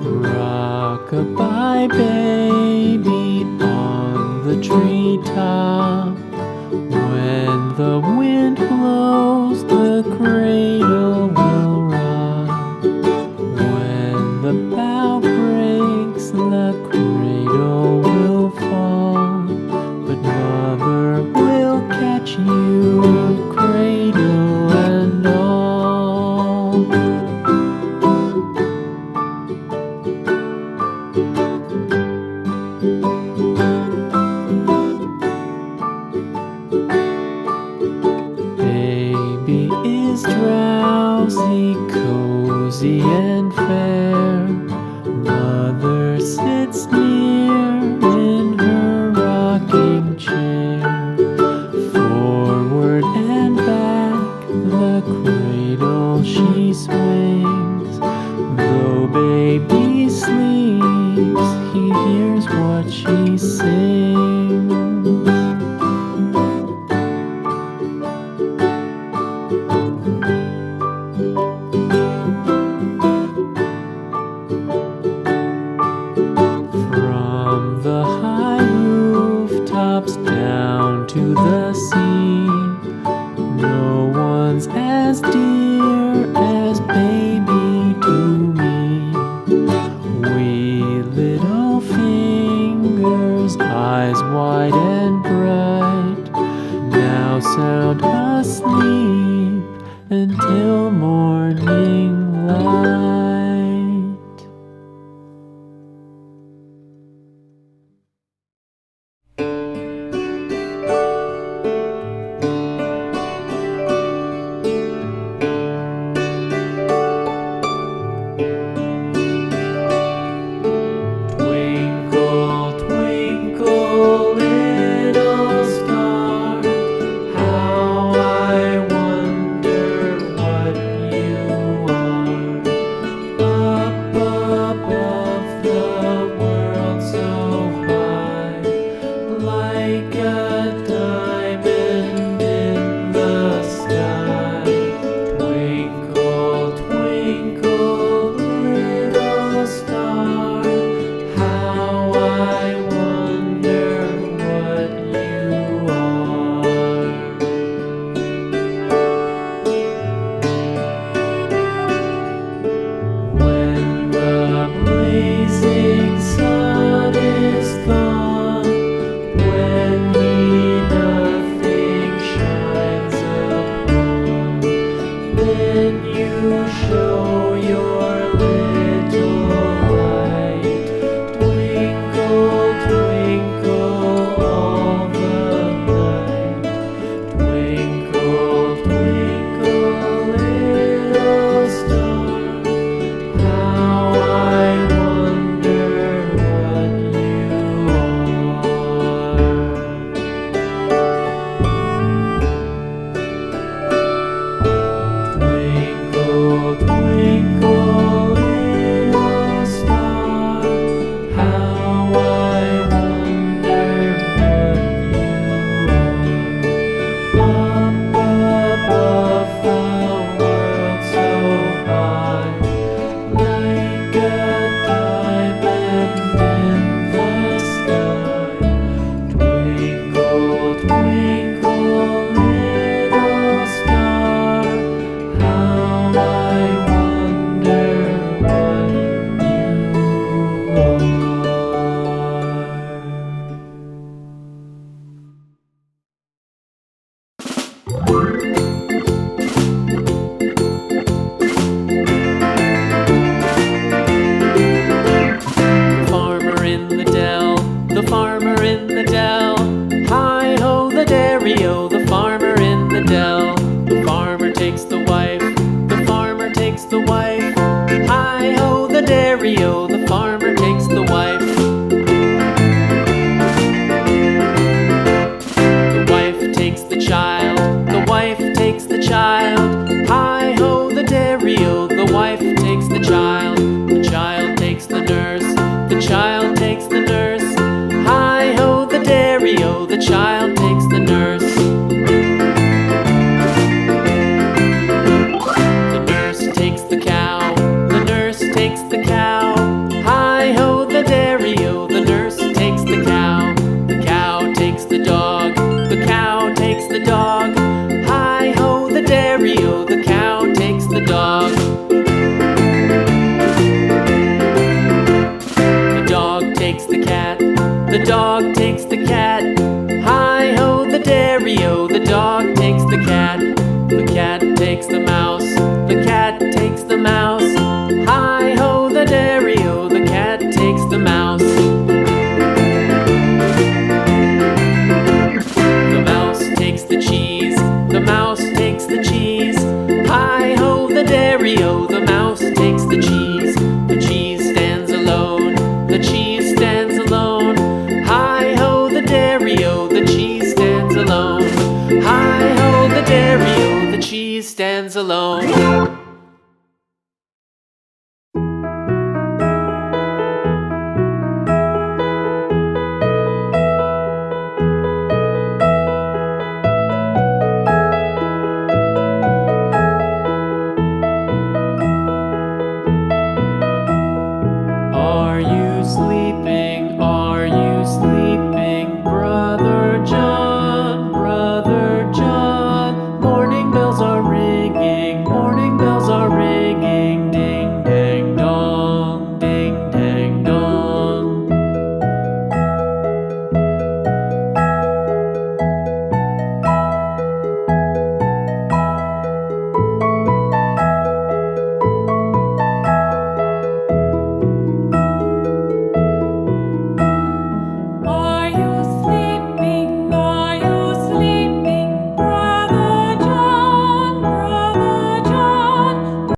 Rock-a-bye baby on the treetop. When the wind blows, the cradle will rock. When the bough breaks, the cradle will fall. But mother will catch you, cradle and all. Baby is drowsy, cozy and fair. Mother sits near in her rocking chair. Forward and back, the cradle she swings. Though baby sleeps, he hears what she sings. From the high rooftops down to the sea, no one's as dear as baby to me. Wee little finger show your little light. Twinkle, twinkle all the night. Twinkle, twinkle, little star, how I wonder what you are. Twinkle, twinkle, little star, how I wonder what you are. Up above the world so high, like a diamond in the sky. Twinkle, twinkle, little star, how I wonder what you are. The farmer in the dell, the farmer in the dell. Hi-ho the dairy-o, the farmer in the dell. The farmer takes the wife, the farmer takes the wife. Hi-ho the dairy-o, the farmer takes the wife. The wife takes the child, the wife takes the child. Hi-ho the dairy-o, the wife takes the child. The child takes the nurse, the child takes the nurse. Hi-ho the dairy-o, the child takes the nurse. The nurse takes the cow, the nurse takes the cow. Hi-ho the dairy-o, the nurse takes the cow. The cow takes the dog, the cow takes the dog. Hi-ho the dairy-o, the cow takes the dog. The dog takes the cat, the dog takes the cat. Hi-ho the dairy-o, the dog takes the cat. The cat takes the mouse,